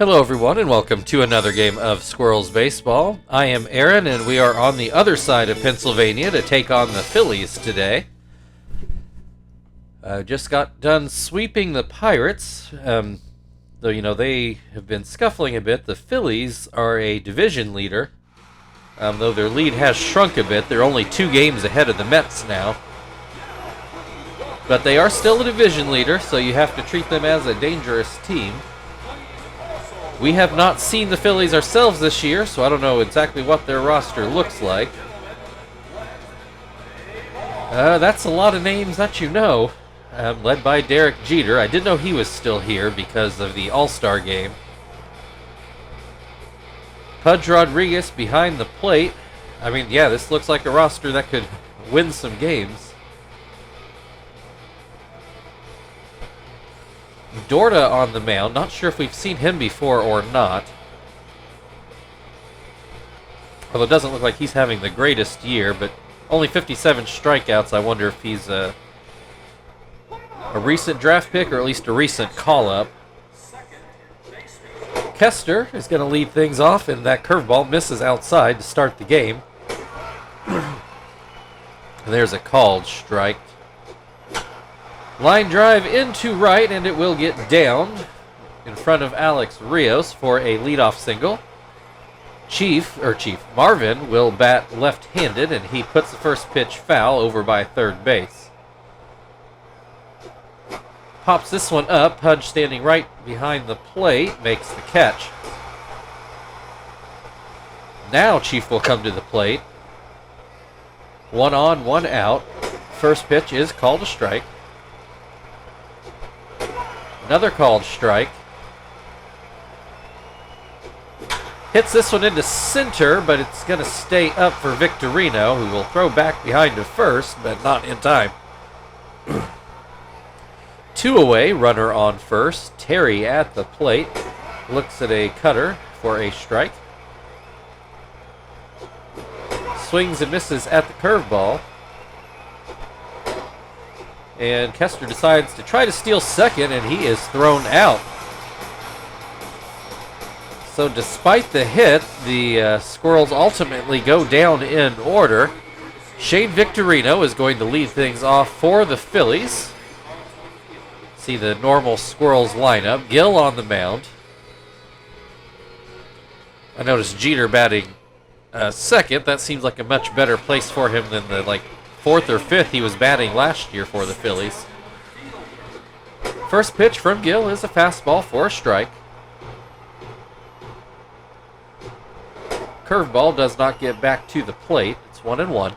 Hello everyone and welcome to another game of Squirrels Baseball. I am Aaron and we are on the other side of Pennsylvania to take on the Phillies today. Just got done sweeping the Pirates, though they have been scuffling a bit. The Phillies are a division leader, though their lead has shrunk a bit. They're only 2 games ahead of the Mets now. But they are still a division leader, so you have to treat them as a dangerous team. We have not seen the Phillies ourselves this year, so I don't know exactly what their roster looks like. That's a lot of names that you know, led by Derek Jeter. I didn't know he was still here because of the All-Star game. Pudge Rodriguez behind the plate. I mean, yeah, this looks like a roster that could win some games. Dorta on the mound. Not sure if we've seen him before or not. Although it doesn't look like he's having the greatest year, but only 57 strikeouts. I wonder if he's a recent draft pick or at least a recent call-up. Kester is going to lead things off, and that curveball misses outside to start the game. And there's a called strike. Line drive into right, and it will get downed in front of Alex Rios for a leadoff single. Chief Marvin will bat left-handed, and he puts the first pitch foul over by third base. Pops this one up. Pudge standing right behind the plate makes the catch. Now Chief will come to the plate. 1 on, 1 out. First pitch is called a strike. Another called strike. Hits this one into center, but it's going to stay up for Victorino, who will throw back behind to first, but not in time. 2 away, runner on first. Terry at the plate. Looks at a cutter for a strike. Swings and misses at the curveball. And Kester decides to try to steal second, and he is thrown out. So despite the hit, the Squirrels ultimately go down in order. Shane Victorino is going to lead things off for the Phillies. See the normal Squirrels lineup. Gill on the mound. I noticed Jeter batting second. That seems like a much better place for him than the 4th or 5th he was batting last year for the Phillies. First pitch from Gill is a fastball for a strike. Curveball does not get back to the plate. It's 1-1.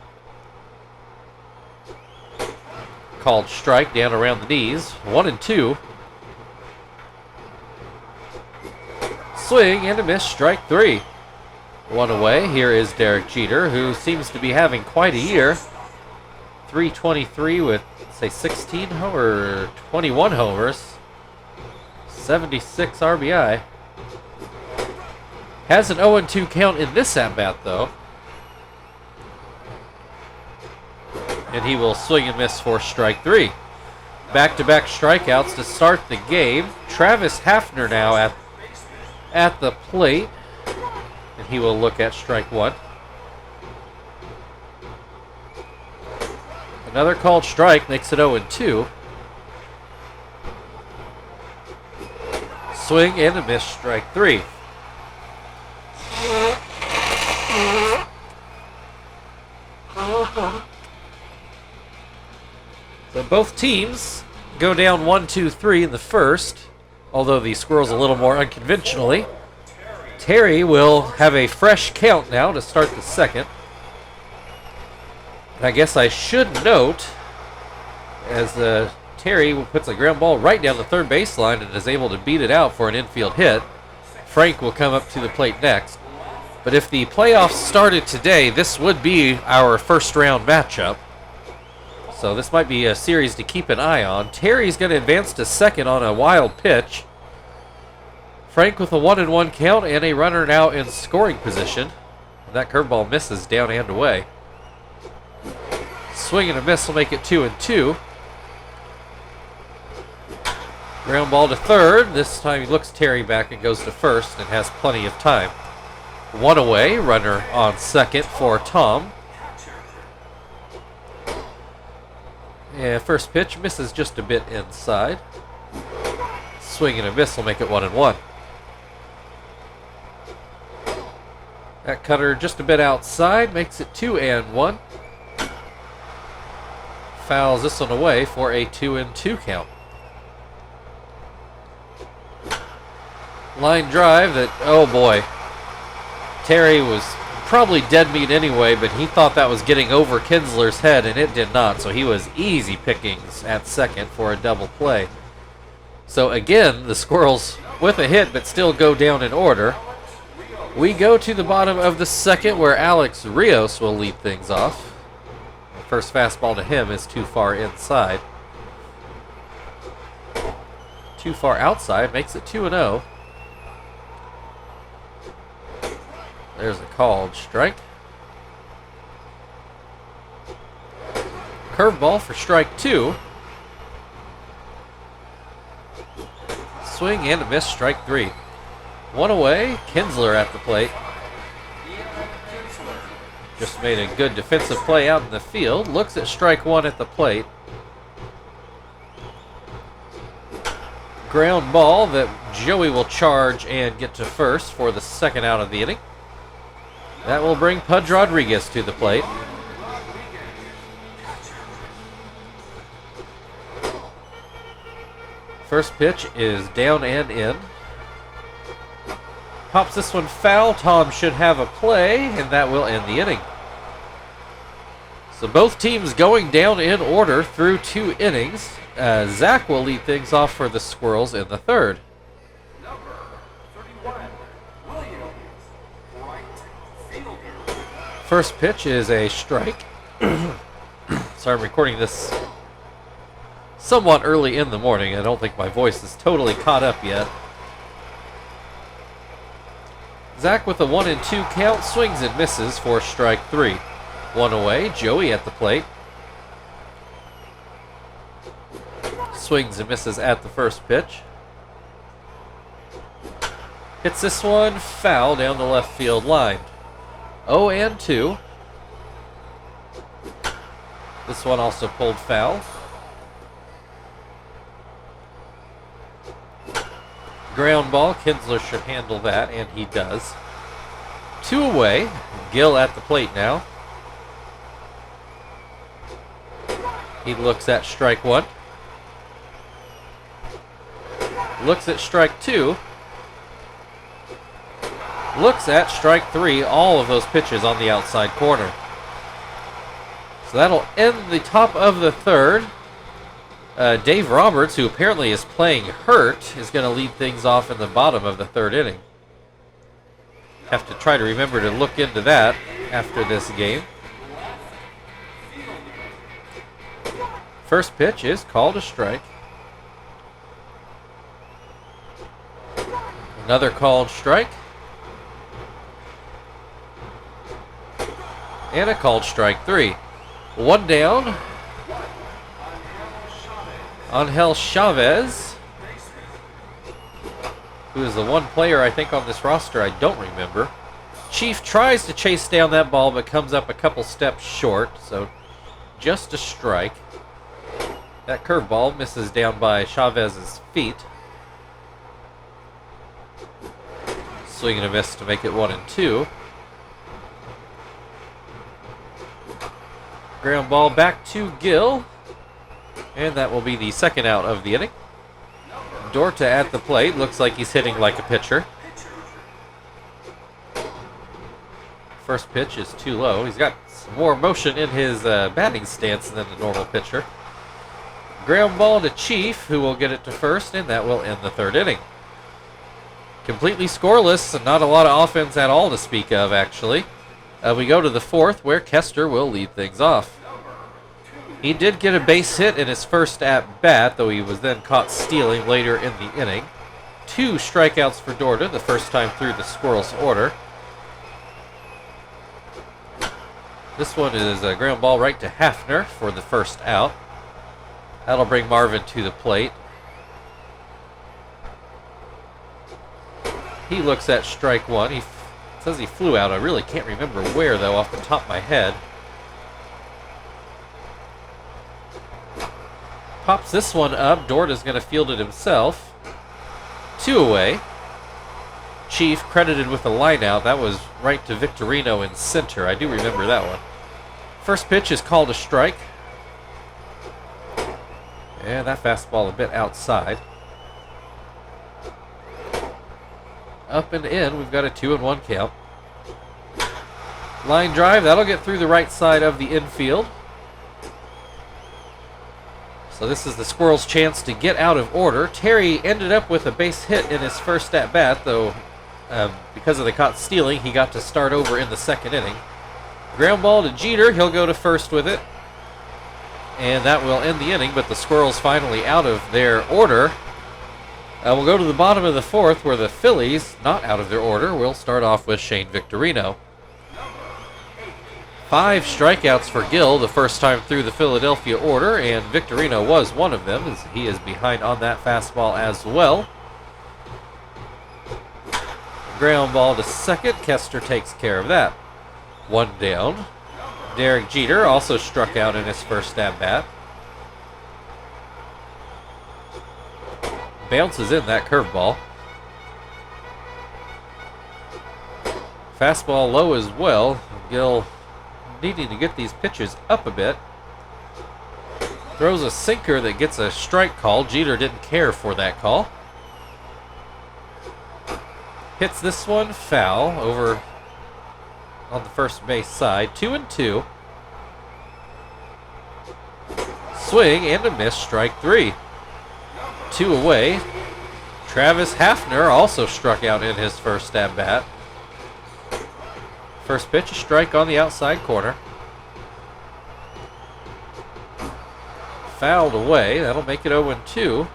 Called strike down around the knees. 1-2. Swing and a miss. Strike 3. 1 away. Here is Derek Jeter, who seems to be having quite a year. 323 with, say, 16 or 21 homers. 76 RBI. Has an 0-2 count in this at-bat, though. And he will swing and miss for strike 3. Back-to-back strikeouts to start the game. Travis Hafner now at the plate. And he will look at strike 1. Another called strike makes it 0-2. Swing and a miss, strike 3. So both teams go down 1-2-3 in the first, although the Squirrels a little more unconventionally. Terry will have a fresh count now to start the second. I guess I should note, as Terry puts a ground ball right down the third baseline and is able to beat it out for an infield hit, Frank will come up to the plate next. But if the playoffs started today, this would be our first round matchup. So this might be a series to keep an eye on. Terry's going to advance to second on a wild pitch. Frank with a 1-1 count and a runner now in scoring position. That curveball misses down and away. Swing and a miss will make it 2-2. Ground ball to third. This time he looks Terry back and goes to first and has plenty of time. One away, runner on second for Tom. And first pitch misses just a bit inside. Swing and a miss will make it 1-1. That cutter just a bit outside makes it 2-1. Fouls this one away for a 2-2 count. Line drive that, oh boy. Terry was probably dead meat anyway, but he thought that was getting over Kinsler's head, and it did not. So he was easy pickings at second for a double play. So again, the Squirrels with a hit, but still go down in order. We go to the bottom of the second, where Alex Rios will lead things off. The first fastball to him is too far inside. Too far outside makes it 2-0. There's a called strike. Curveball for strike 2. Swing and a miss, strike 3. One away, Kinsler at the plate. Just made a good defensive play out in the field. Looks at strike 1 at the plate. Ground ball that Joey will charge and get to first for the second out of the inning. That will bring Pudge Rodriguez to the plate. First pitch is down and in. Pops this one foul. Tom should have a play, and that will end the inning. So both teams going down in order through 2 innings. Zach will lead things off for the Squirrels in the third. First pitch is a strike. Sorry, I'm recording this somewhat early in the morning. I don't think my voice is totally caught up yet. Zach with a 1-2 count, swings and misses for strike 3. One away, Joey at the plate. Swings and misses at the first pitch. Hits this one foul down the left field line. 0-2. This one also pulled foul. Ground ball, Kinsler should handle that, and he does. 2 away, Gill at the plate now. He looks at strike 1. Looks at strike 2. Looks at strike 3, all of those pitches on the outside corner. So that'll end the top of the third. Dave Roberts, who apparently is playing hurt, is going to lead things off in the bottom of the third inning. Have to try to remember to look into that after this game. First pitch is called a strike. Another called strike. And a called strike 3. One down. Angel Chavez, who is the one player I think on this roster I don't remember. Chief tries to chase down that ball but comes up a couple steps short, so just a strike. That curveball misses down by Chavez's feet. Swing and a miss to make it 1-2. Ground ball back to Gill. And that will be the second out of the inning. Dorta at the plate. Looks like he's hitting like a pitcher. First pitch is too low. He's got some more motion in his batting stance than the normal pitcher. Ground ball to Chief, who will get it to first, and that will end the third inning. Completely scoreless, and not a lot of offense at all to speak of, actually. We go to the fourth, where Kester will lead things off. He did get a base hit in his first at-bat, though he was then caught stealing later in the inning. 2 strikeouts for Dorta, the first time through the Squirrels' order. This one is a ground ball right to Hafner for the first out. That'll bring Marvin to the plate. He looks at strike one. He says he flew out. I really can't remember where, though, off the top of my head. Pops this one up. Dorda's going to field it himself. 2 away. Chief credited with a line out. That was right to Victorino in center. I do remember that one. First pitch is called a strike. And that fastball a bit outside. Up and in. We've got a 2-1 count. Line drive. That'll get through the right side of the infield. So this is the Squirrels' chance to get out of order. Terry ended up with a base hit in his first at-bat, though because of the caught stealing, he got to start over in the second inning. Ground ball to Jeter. He'll go to first with it. And that will end the inning, but the Squirrels finally out of their order. We'll go to the bottom of the fourth, where the Phillies, not out of their order, will start off with Shane Victorino. 5 strikeouts for Gill the first time through the Philadelphia order, and Victorino was one of them, as he is behind on that fastball as well. Ground ball to second. Kester takes care of that. 1 down. Derek Jeter also struck out in his first at-bat. Bounces in that curveball. Fastball low as well. Gill needing to get these pitches up a bit. Throws a sinker that gets a strike call. Jeter didn't care for that call. Hits this one foul over on the first base side. 2-2. Swing and a miss, strike 3. 2 away. Travis Hafner also struck out in his first at-bat. First pitch, a strike on the outside corner. Fouled away. That'll make it 0-2.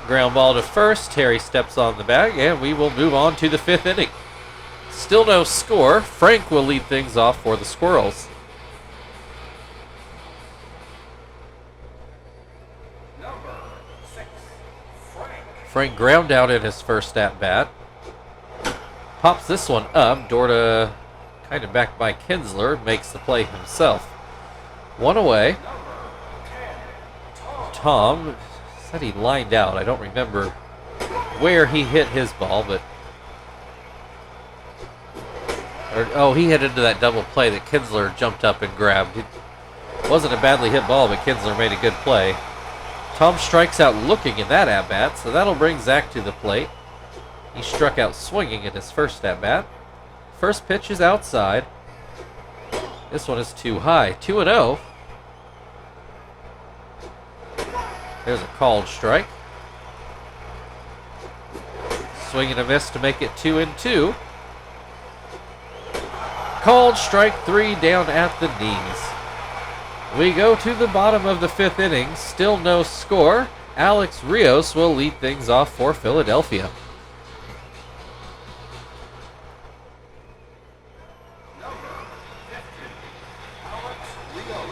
Ground ball to first. Terry steps on the bag, and we will move on to the 5th inning. Still no score. Frank will lead things off for the Squirrels. Frank ground out in his first at-bat. Pops this one up. Dorda kind of backed by Kinsler. Makes the play himself. 1 away. Tom said he lined out. I don't remember where he hit his ball, but... he hit into that double play that Kinsler jumped up and grabbed. It wasn't a badly hit ball, but Kinsler made a good play. Tom strikes out looking in that at-bat, so that'll bring Zach to the plate. He struck out swinging in his first at-bat. First pitch is outside. This one is too high. 2-0. There's a called strike. Swing and a miss to make it 2-2. Called strike 3 down at the knees. We go to the bottom of the 5th inning. Still no score. Alex Rios will lead things off for Philadelphia.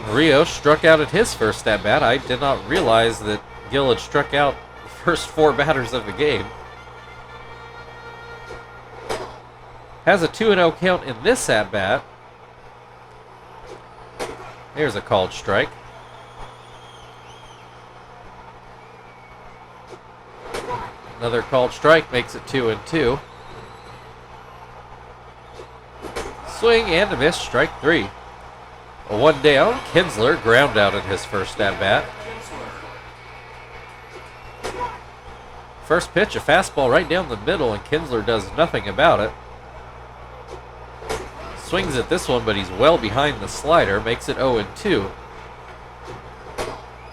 Rios struck out at his first at-bat. I did not realize that Gill had struck out the first 4 batters of the game. Has a 2-0 count in this at-bat. There's a called strike. Another called strike makes it 2-2. Swing and a miss, strike 3. A 1 down. Kinsler ground out in his first at-bat. First pitch, a fastball right down the middle, and Kinsler does nothing about it. Swings at this one, but he's well behind the slider. Makes it 0-2.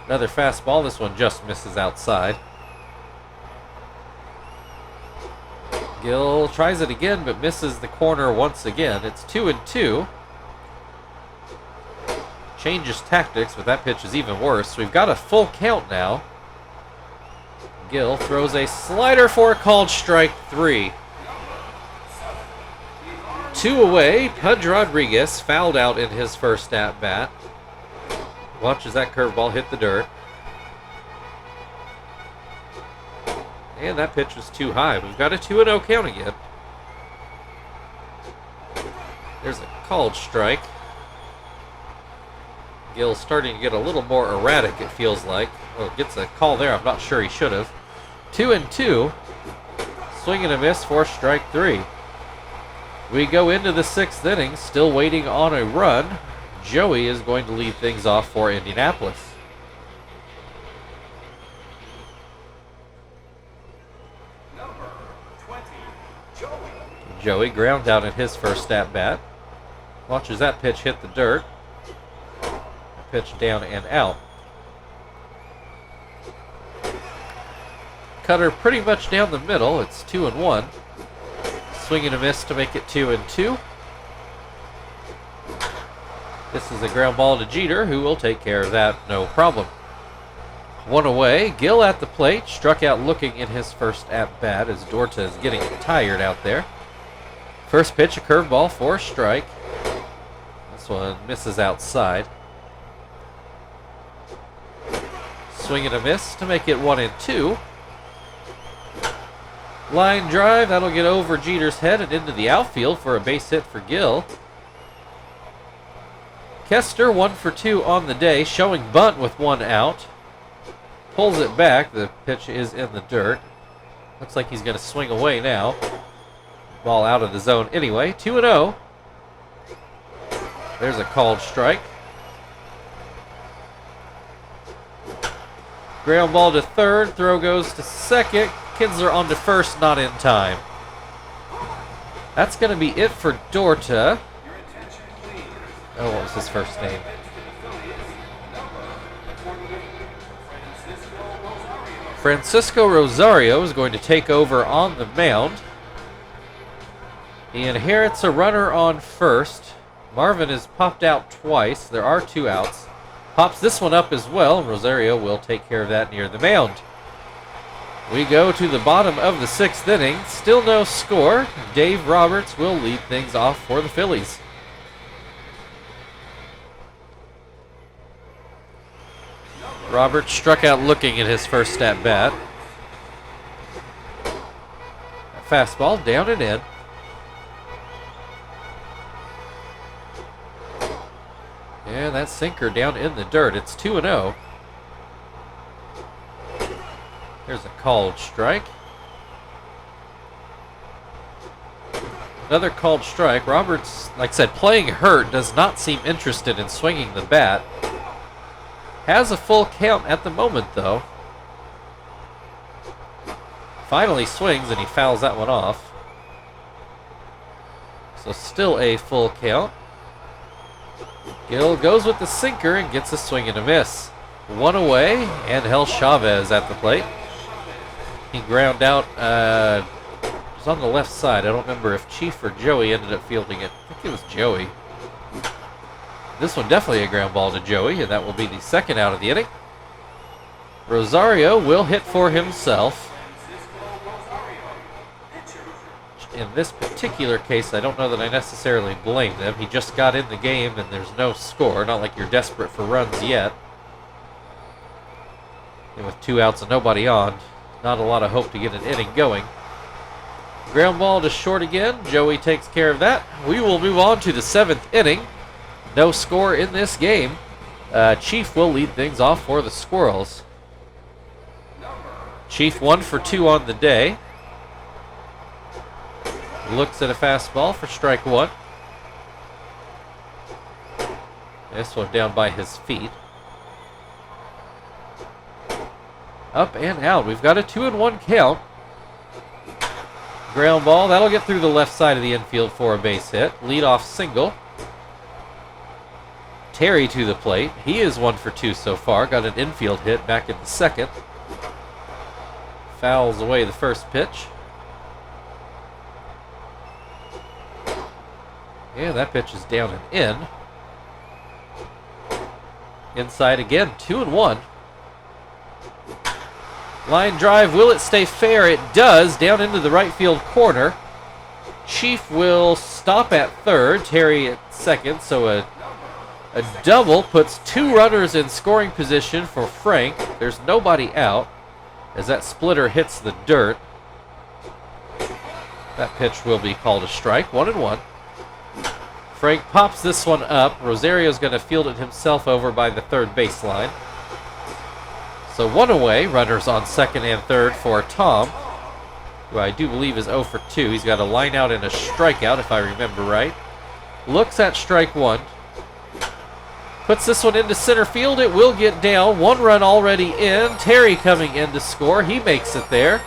Another fastball. This one just misses outside. Gill tries it again, but misses the corner once again. It's 2-2. Changes tactics, but that pitch is even worse. We've got a full count now. Gill throws a slider for a called strike 3. 2 away. Pudge Rodriguez fouled out in his first at-bat. Watches that curveball hit the dirt. And that pitch was too high. We've got a 2-0 count again. There's a called strike. Gill's starting to get a little more erratic, it feels like. Well, gets a call there. I'm not sure he should have. 2-2. Swing and a miss for strike 3. We go into the 6th inning, still waiting on a run. Joey is going to lead things off for Indianapolis. Number 20, Joey. Joey ground out at his first at bat. Watches that pitch hit the dirt. Pitch down and out. Cutter pretty much down the middle. It's 2-1. Swing and a miss to make it 2-2. This is a ground ball to Jeter, who will take care of that, no problem. 1 away. Gill at the plate. Struck out looking in his first at-bat as Dorta is getting tired out there. First pitch, a curveball for a strike. This one misses outside. Swing and a miss to make it 1-2. Line drive, that'll get over Jeter's head and into the outfield for a base hit for Gill. Kester 1 for 2 on the day, showing bunt with 1 out. Pulls it back, the pitch is in the dirt. Looks like he's going to swing away now. Ball out of the zone anyway, 2-0. There's a called strike. Ground ball to third, throw goes to second. Kinsler on to first, not in time. That's going to be it for Dorta. Oh, what was his first name? Francisco Rosario is going to take over on the mound. He inherits a runner on first. Marvin has popped out twice. There are 2 outs. Pops this one up as well, and Rosario will take care of that near the mound. We go to the bottom of the 6th inning. Still no score. Dave Roberts will lead things off for the Phillies. Roberts struck out looking at his first at-bat. Fastball down and in. And that sinker down in the dirt. It's 2-0. There's a called strike. Another called strike. Roberts, like I said, playing hurt, does not seem interested in swinging the bat. Has a full count at the moment, though. Finally swings, and he fouls that one off. So still a full count. Gill goes with the sinker and gets a swing and a miss. 1 away, and Hel Chavez at the plate. He ground out, it was on the left side. I don't remember if Chief or Joey ended up fielding it. I think it was Joey. This one definitely a ground ball to Joey, and that will be the 2nd out of the inning. Rosario will hit for himself. In this particular case, I don't know that I necessarily blame them. He just got in the game, and there's no score. Not like you're desperate for runs yet. And with 2 outs and nobody on, not a lot of hope to get an inning going. Ground ball to short again. Joey takes care of that. We will move on to the 7th inning. No score in this game. Chief will lead things off for the Squirrels. Chief 1 for 2 on the day. Looks at a fastball for strike 1. This one down by his feet. Up and out. We've got a 2-1 count. Ground ball. That'll get through the left side of the infield for a base hit. Leadoff single. Terry to the plate. He is 1 for 2 so far. Got an infield hit back in the 2nd. Fouls away the first pitch. Yeah, that pitch is down and in. Inside again, 2-1. Line drive, will it stay fair? It does, down into the right field corner. Chief will stop at third, Terry at second, so a double puts 2 runners in scoring position for Frank. There's nobody out. as that splitter hits the dirt. That pitch will be called a strike. 1-1. Frank pops this one up. Rosario's going to field it himself over by the third baseline. So 1 away. Runners on second and third for Tom, who I do believe is 0 for 2. He's got a line out and a strikeout, if I remember right. Looks at strike 1. Puts this one into center field. It will get down. 1 run already in. Terry coming in to score. He makes it there.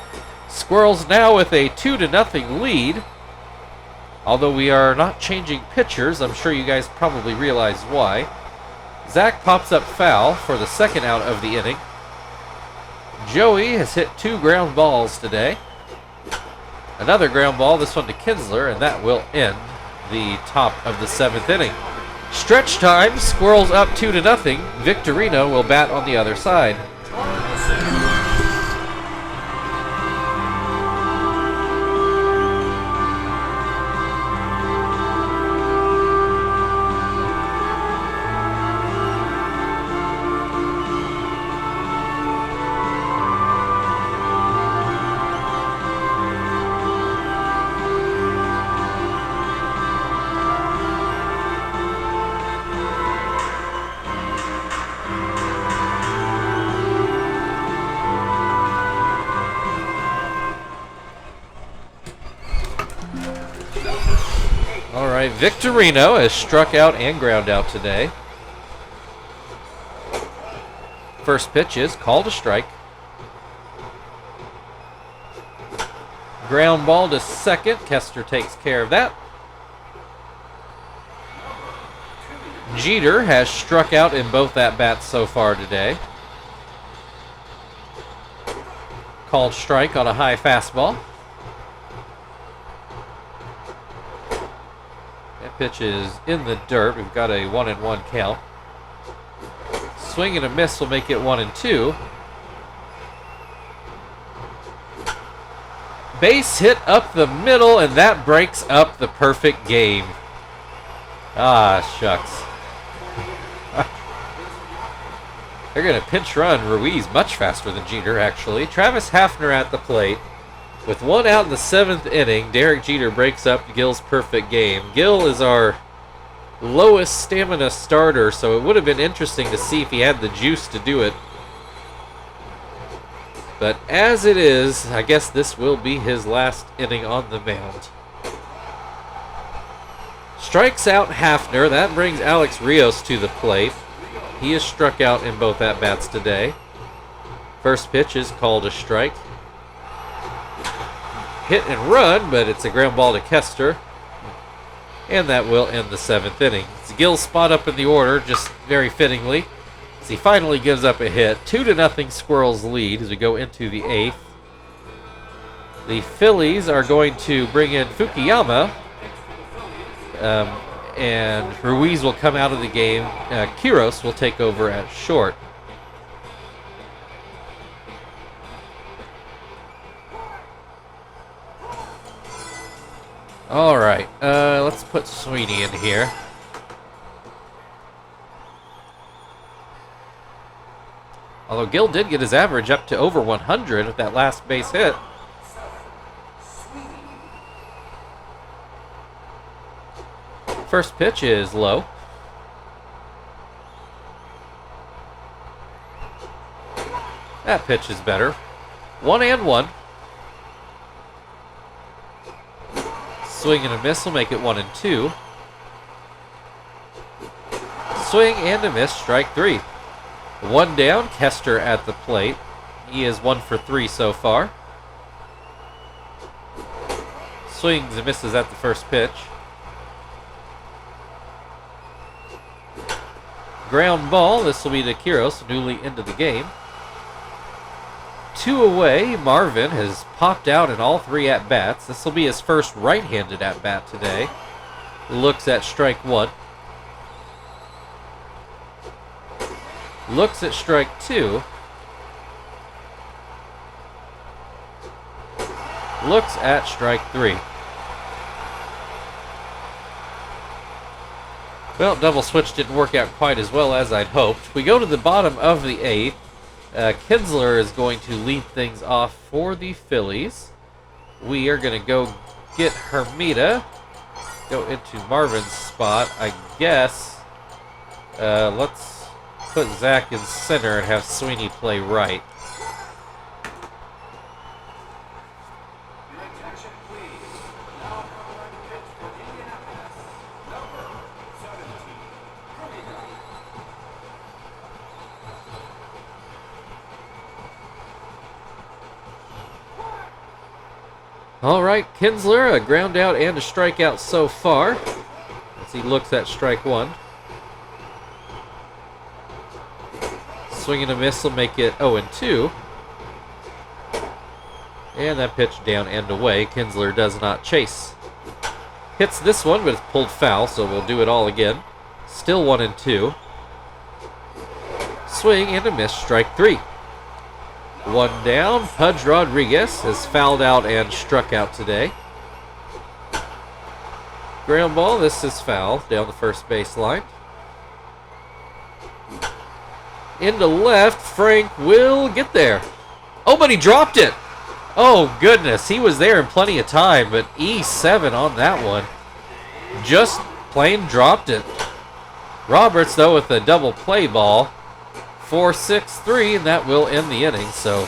Squirrels now with a 2-0 lead. Although we are not changing pitchers, I'm sure you guys probably realize why. Zach pops up foul for the second out of the inning. Joey has hit 2 ground balls today. Another ground ball, this one to Kinsler, and that will end the top of the 7th inning. Stretch time, Squirrels up 2-0. Victorino will bat on the other side. Victorino has struck out and ground out today. First pitch is called a strike. Ground ball to second. Kester takes care of that. Jeter has struck out in both at-bats so far today. Called strike on a high fastball. Pitch is in the dirt. We've got a 1-1 count. Swing and a miss will make it 1-2. Base hit up the middle, and that breaks up the perfect game. Ah, shucks. They're going to pinch run Ruiz much faster than Jeter, actually. Travis Hafner at the plate. With 1 out in the 7th inning, Derek Jeter breaks up Gil's perfect game. Gil is our lowest stamina starter, so it would have been interesting to see if he had the juice to do it. But as it is, I guess this will be his last inning on the mound. Strikes out Hafner. That brings Alex Rios to the plate. He is struck out in both at-bats today. First pitch is called a strike. Hit and run, but it's a ground ball to Kester. And that will end the 7th inning. It's Gil's spot up in the order, just very fittingly, as he finally gives up a hit. 2-0 Squirrels lead as we go into the 8th. The Phillies are going to bring in Fukuyama. And Ruiz will come out of the game. Quiros will take over at short. All right, let's put Sweeney in here. Although Gil did get his average up to over 100 with that last base hit. First pitch is low. That pitch is better. 1-1. Swing and a miss will make it 1-2. Swing and a miss, strike 3. 1 down, Kester at the plate. He is 1 for 3 so far. Swings and misses at the first pitch. Ground ball, this will be to Quiros, newly into the game. 2 away, Marvin has popped out in all 3 at-bats. This will be his first right-handed at-bat today. Looks at strike 1. Looks at strike 2. Looks at strike 3. Well, double switch didn't work out quite as well as I'd hoped. We go to the bottom of the 8th. Kinsler is going to lead things off for the Phillies. We are going to go get Hermida. Go into Marvin's spot. I guess let's put Zach in center and have Sweeney play right. Your attention, please. Now on the pitch for Indianapolis, number 17, All right, Kinsler, a ground out and a strikeout so far. As he looks at strike one. Swing and a miss will make it 0-2. And that pitch down and away. Kinsler does not chase. Hits this one, but it's pulled foul, so we'll do it all again. Still 1-2. Swing and a miss, strike three. One down. Pudge Rodriguez has fouled out and struck out today. Ground ball. This is foul down the first baseline. Into left. Frank will get there. Oh, but he dropped it. Oh, goodness. He was there in plenty of time, but E7 on that one. Just plain dropped it. Roberts, though, with a double play ball. 4-6-3, and that will end the inning. So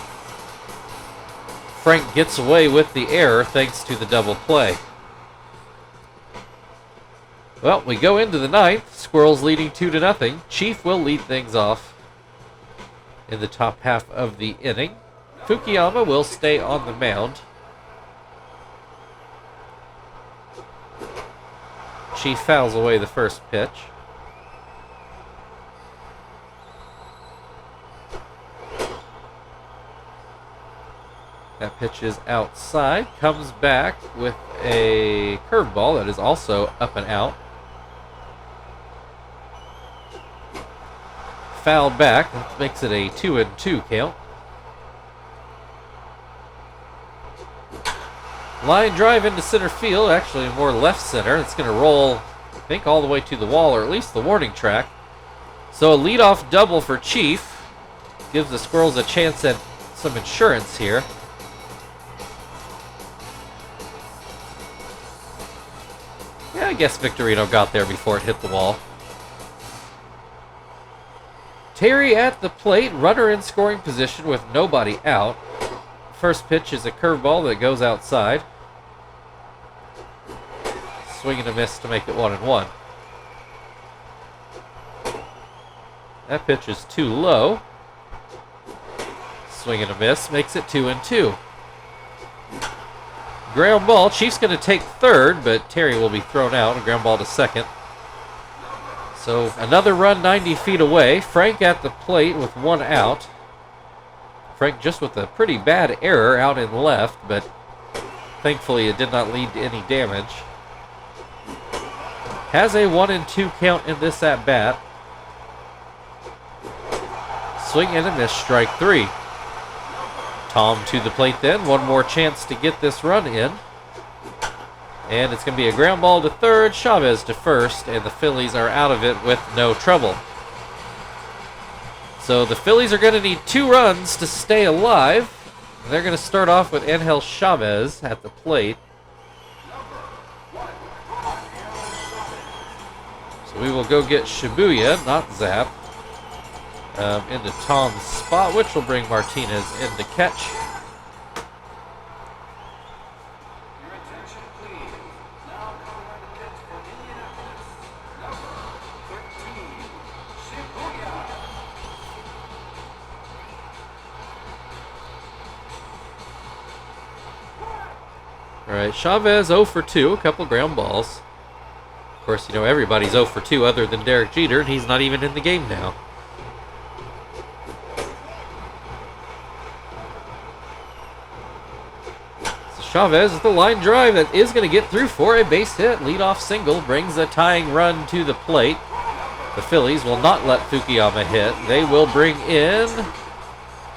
Frank gets away with the error thanks to the double play. Well, we go into the ninth. Squirrels leading 2-0. Chief will lead things off in the top half of the inning. Fukuyama will stay on the mound. Chief fouls away the first pitch. That pitch is outside. Comes back with a curveball that is also up and out. Fouled back. That makes it a 2-2 count. Line drive into center field. Actually more left center. It's going to roll, I think, all the way to the wall, or at least the warning track. So a leadoff double for Chief. Gives the Squirrels a chance at some insurance here. Yeah, I guess Victorino got there before it hit the wall. Terry at the plate, runner in scoring position with nobody out. First pitch is a curveball that goes outside. Swing and a miss to make it 1-1. That pitch is too low. Swing and a miss makes it 2-2. Ground ball. Chief's going to take third, but Terry will be thrown out. A ground ball to second. So another run 90 feet away. Frank at the plate with one out. Frank just with a pretty bad error out in left, but thankfully it did not lead to any damage. Has a 1-2 count in this at bat. Swing and a miss, strike three. Tom to the plate then. One more chance to get this run in. And it's going to be a ground ball to third, Chavez to first, and the Phillies are out of it with no trouble. So the Phillies are going to need 2 runs to stay alive. They're going to start off with Angel Chavez at the plate. So we will go get Shibuya, not Zap, into Tom's spot, which will bring Martinez in to catch. Your attention, please. Now on the pitch for Indianapolis, number 13, Shibuya. All right, Chavez 0 for 2, a couple ground balls. Of course, you know, everybody's 0 for 2 other than Derek Jeter, and he's not even in the game now. Chavez with the line drive that is going to get through for a base hit. Leadoff single brings a tying run to the plate. The Phillies will not let Fukuyama hit. They will bring in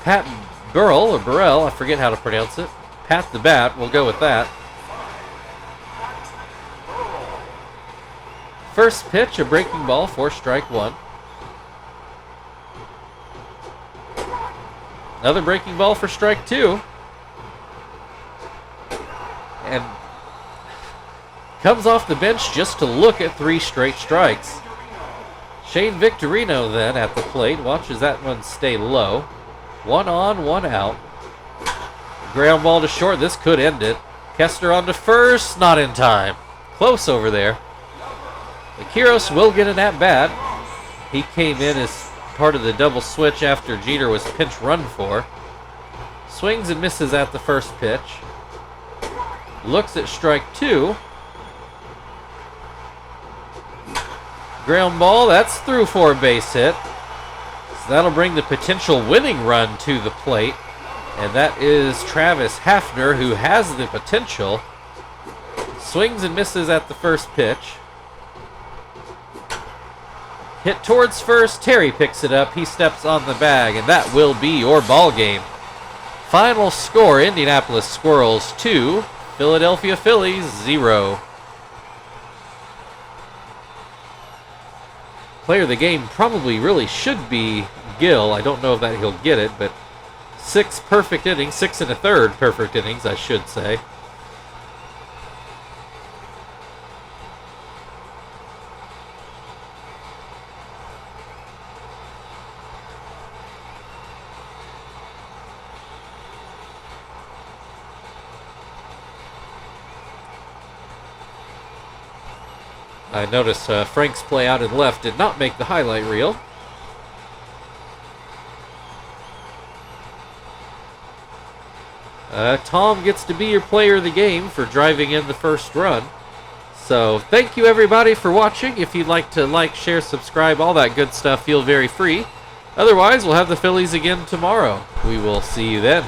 Pat Burrell, I forget how to pronounce it. Pat the Bat, we'll go with that. First pitch, a breaking ball for strike one. Another breaking ball for strike 2. And comes off the bench just to look at 3 straight strikes. Shane Victorino then at the plate. Watches that one stay low. 1 on, 1 out. Ground ball to short. This could end it. Kester on to first. Not in time. Close over there. Vaqueros will get an at-bat. He came in as part of the double switch after Jeter was pinch run for. Swings and misses at the first pitch. Looks at strike 2. Ground ball, that's through for a base hit. So that'll bring the potential winning run to the plate. And that is Travis Hafner, who has the potential. Swings and misses at the first pitch. Hit towards first. Terry picks it up. He steps on the bag, and that will be your ball game. Final score, Indianapolis Squirrels 2, Philadelphia Phillies 0. Player of the game probably really should be Gill. I don't know if that he'll get it, but 6 perfect innings, 6 1/3 perfect innings, I should say. I noticed Frank's play out in left did not make the highlight reel. Tom gets to be your player of the game for driving in the first run. So thank you everybody for watching. If you'd like to like, share, subscribe, all that good stuff, feel very free. Otherwise, we'll have the Phillies again tomorrow. We will see you then.